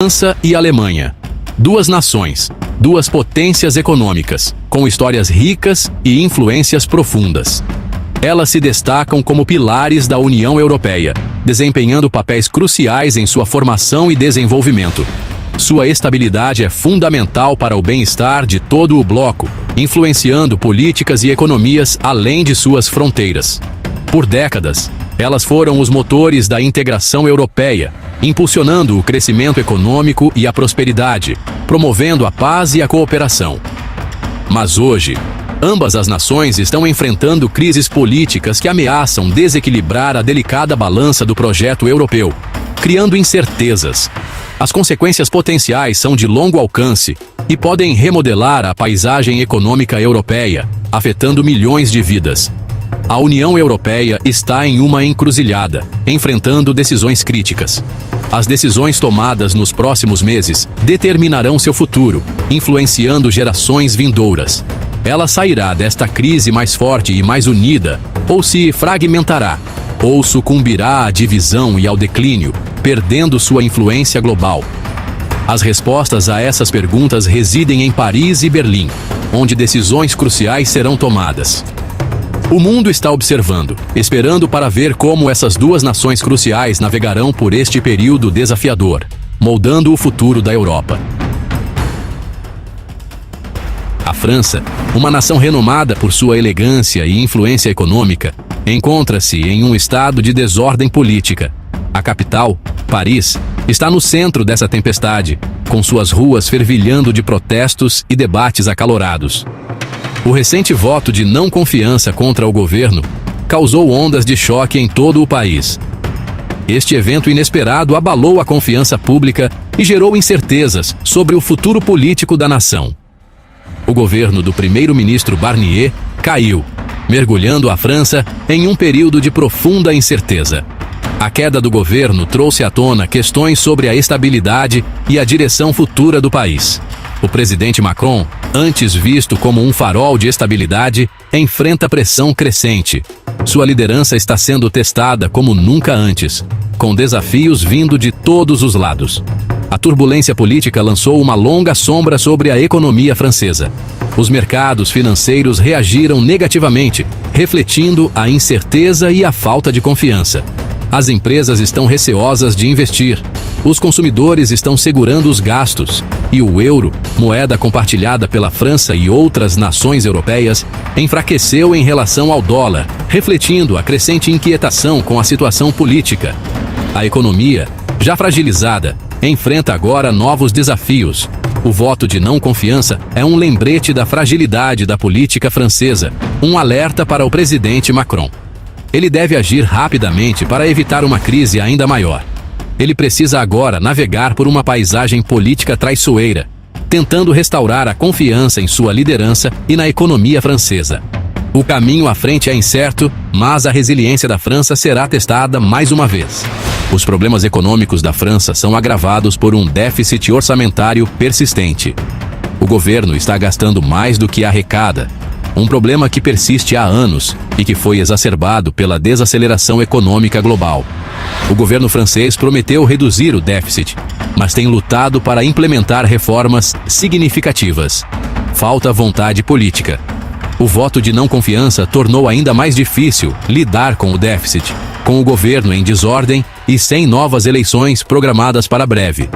França e Alemanha. Duas nações, duas potências econômicas, com histórias ricas e influências profundas. Elas se destacam como pilares da União Europeia, desempenhando papéis cruciais em sua formação e desenvolvimento. Sua estabilidade é fundamental para o bem-estar de todo o bloco, influenciando políticas e economias além de suas fronteiras. Por décadas, elas foram os motores da integração europeia, impulsionando o crescimento econômico e a prosperidade, promovendo a paz e a cooperação. Mas hoje, ambas as nações estão enfrentando crises políticas que ameaçam desequilibrar a delicada balança do projeto europeu, criando incertezas. As consequências potenciais são de longo alcance e podem remodelar a paisagem econômica europeia, afetando milhões de vidas. A União Europeia está em uma encruzilhada, enfrentando decisões críticas. As decisões tomadas nos próximos meses determinarão seu futuro, influenciando gerações vindouras. Ela sairá desta crise mais forte e mais unida, ou se fragmentará, ou sucumbirá à divisão e ao declínio, perdendo sua influência global. As respostas a essas perguntas residem em Paris e Berlim, onde decisões cruciais serão tomadas. O mundo está observando, esperando para ver como essas duas nações cruciais navegarão por este período desafiador, moldando o futuro da Europa. A França, uma nação renomada por sua elegância e influência econômica, encontra-se em um estado de desordem política. A capital, Paris, está no centro dessa tempestade, com suas ruas fervilhando de protestos e debates acalorados. O recente voto de não confiança contra o governo causou ondas de choque em todo o país. Este evento inesperado abalou a confiança pública e gerou incertezas sobre o futuro político da nação. O governo do primeiro-ministro Barnier caiu, mergulhando a França em um período de profunda incerteza. A queda do governo trouxe à tona questões sobre a estabilidade e a direção futura do país. O presidente Macron, antes visto como um farol de estabilidade, enfrenta pressão crescente. Sua liderança está sendo testada como nunca antes, com desafios vindo de todos os lados. A turbulência política lançou uma longa sombra sobre a economia francesa. Os mercados financeiros reagiram negativamente, refletindo a incerteza e a falta de confiança. As empresas estão receosas de investir. Os consumidores estão segurando os gastos. E o euro, moeda compartilhada pela França e outras nações europeias, enfraqueceu em relação ao dólar, refletindo a crescente inquietação com a situação política. A economia, já fragilizada, enfrenta agora novos desafios. O voto de não confiança é um lembrete da fragilidade da política francesa, um alerta para o presidente Macron. Ele deve agir rapidamente para evitar uma crise ainda maior. Ele precisa agora navegar por uma paisagem política traiçoeira, tentando restaurar a confiança em sua liderança e na economia francesa. O caminho à frente é incerto, mas a resiliência da França será testada mais uma vez. Os problemas econômicos da França são agravados por um déficit orçamentário persistente. O governo está gastando mais do que arrecada, um problema que persiste há anos e que foi exacerbado pela desaceleração econômica global. O governo francês prometeu reduzir o déficit, mas tem lutado para implementar reformas significativas. Falta vontade política. O voto de não confiança tornou ainda mais difícil lidar com o déficit, com o governo em desordem e sem novas eleições programadas para breve.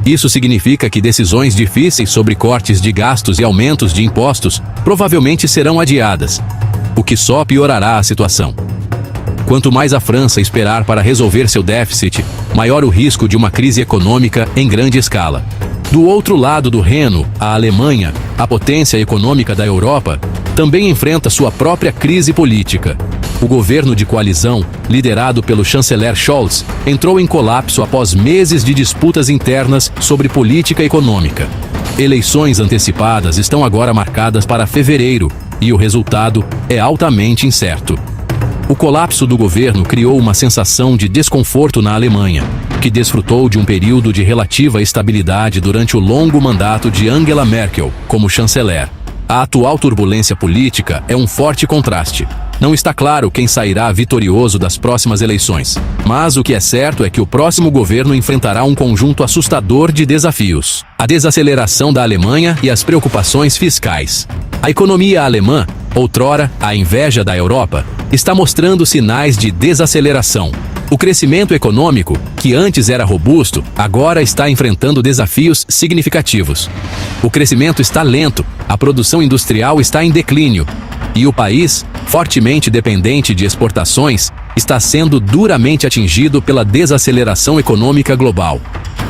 Isso significa que decisões difíceis sobre cortes de gastos e aumentos de impostos provavelmente serão adiadas, o que só piorará a situação. Quanto mais a França esperar para resolver seu déficit, maior o risco de uma crise econômica em grande escala. Do outro lado do Reno, a Alemanha, a potência econômica da Europa, também enfrenta sua própria crise política. O governo de coalizão, liderado pelo chanceler Scholz, entrou em colapso após meses de disputas internas sobre política econômica. Eleições antecipadas estão agora marcadas para fevereiro, e o resultado é altamente incerto. O colapso do governo criou uma sensação de desconforto na Alemanha, que desfrutou de um período de relativa estabilidade durante o longo mandato de Angela Merkel como chanceler. A atual turbulência política é um forte contraste, Não está claro quem sairá vitorioso das próximas eleições, mas o que é certo é que o próximo governo enfrentará um conjunto assustador de desafios: a desaceleração da Alemanha e as preocupações fiscais. A economia alemã, outrora a inveja da Europa, está mostrando sinais de desaceleração. O crescimento econômico, que antes era robusto, agora está enfrentando desafios significativos. O crescimento está lento, a produção industrial está em declínio, e o país, fortemente dependente de exportações, está sendo duramente atingido pela desaceleração econômica global.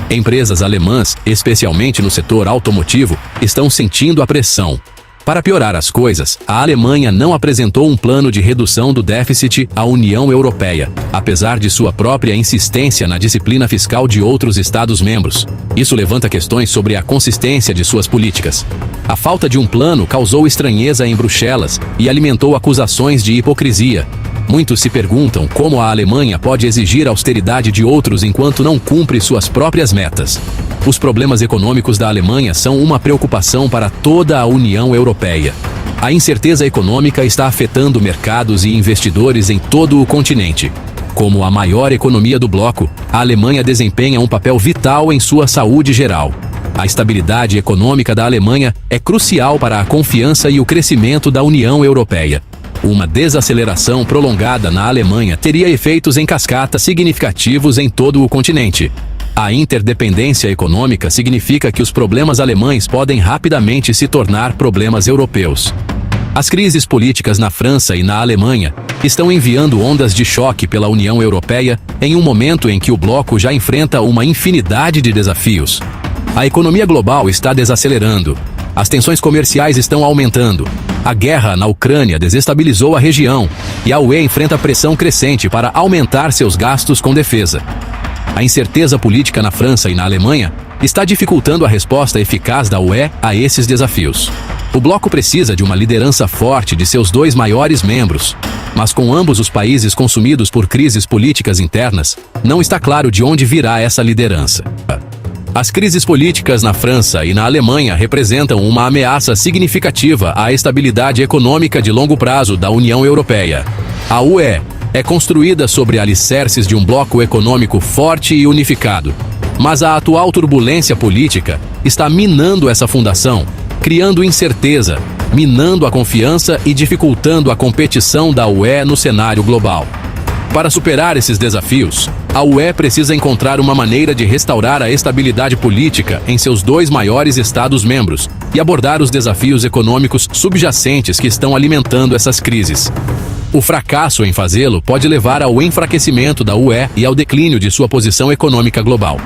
Empresas alemãs, especialmente no setor automotivo, estão sentindo a pressão. Para piorar as coisas, a Alemanha não apresentou um plano de redução do déficit à União Europeia, apesar de sua própria insistência na disciplina fiscal de outros Estados-membros. Isso levanta questões sobre a consistência de suas políticas. A falta de um plano causou estranheza em Bruxelas e alimentou acusações de hipocrisia. Muitos se perguntam como a Alemanha pode exigir austeridade de outros enquanto não cumpre suas próprias metas. Os problemas econômicos da Alemanha são uma preocupação para toda a União Europeia. A incerteza econômica está afetando mercados e investidores em todo o continente. Como a maior economia do bloco, a Alemanha desempenha um papel vital em sua saúde geral. A estabilidade econômica da Alemanha é crucial para a confiança e o crescimento da União Europeia. Uma desaceleração prolongada na Alemanha teria efeitos em cascata significativos em todo o continente. A interdependência econômica significa que os problemas alemães podem rapidamente se tornar problemas europeus. As crises políticas na França e na Alemanha estão enviando ondas de choque pela União Europeia em um momento em que o bloco já enfrenta uma infinidade de desafios. A economia global está desacelerando. As tensões comerciais estão aumentando. A guerra na Ucrânia desestabilizou a região e a UE enfrenta pressão crescente para aumentar seus gastos com defesa. A incerteza política na França e na Alemanha está dificultando a resposta eficaz da UE a esses desafios. O bloco precisa de uma liderança forte de seus dois maiores membros, mas com ambos os países consumidos por crises políticas internas, não está claro de onde virá essa liderança. As crises políticas na França e na Alemanha representam uma ameaça significativa à estabilidade econômica de longo prazo da União Europeia. A UE é construída sobre alicerces de um bloco econômico forte e unificado, mas a atual turbulência política está minando essa fundação, criando incerteza, minando a confiança e dificultando a competição da UE no cenário global. Para superar esses desafios, a UE precisa encontrar uma maneira de restaurar a estabilidade política em seus dois maiores Estados-membros e abordar os desafios econômicos subjacentes que estão alimentando essas crises. O fracasso em fazê-lo pode levar ao enfraquecimento da UE e ao declínio de sua posição econômica global.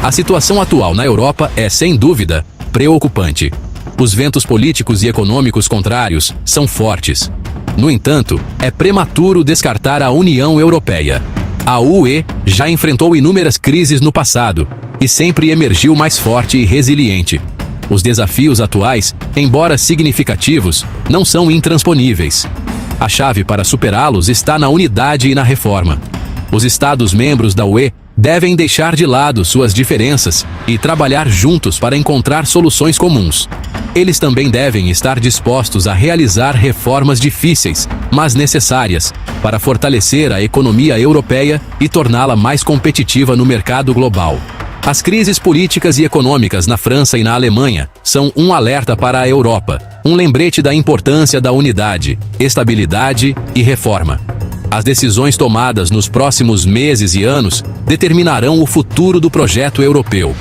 A situação atual na Europa é, sem dúvida, preocupante. Os ventos políticos e econômicos contrários são fortes. No entanto, é prematuro descartar a União Europeia. A UE já enfrentou inúmeras crises no passado e sempre emergiu mais forte e resiliente. Os desafios atuais, embora significativos, não são intransponíveis. A chave para superá-los está na unidade e na reforma. Os Estados-membros da UE devem deixar de lado suas diferenças e trabalhar juntos para encontrar soluções comuns. Eles também devem estar dispostos a realizar reformas difíceis, mas necessárias, para fortalecer a economia europeia e torná-la mais competitiva no mercado global. As crises políticas e econômicas na França e na Alemanha são um alerta para a Europa, um lembrete da importância da unidade, estabilidade e reforma. As decisões tomadas nos próximos meses e anos determinarão o futuro do projeto europeu.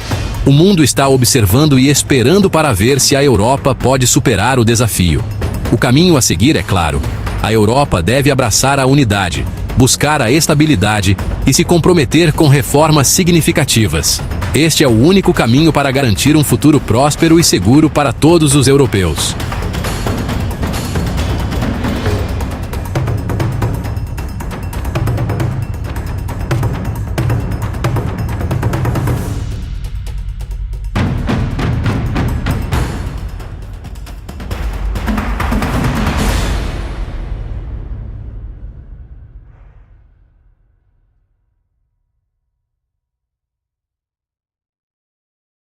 O mundo está observando e esperando para ver se a Europa pode superar o desafio. O caminho a seguir é claro. A Europa deve abraçar a unidade, buscar a estabilidade e se comprometer com reformas significativas. Este é o único caminho para garantir um futuro próspero e seguro para todos os europeus.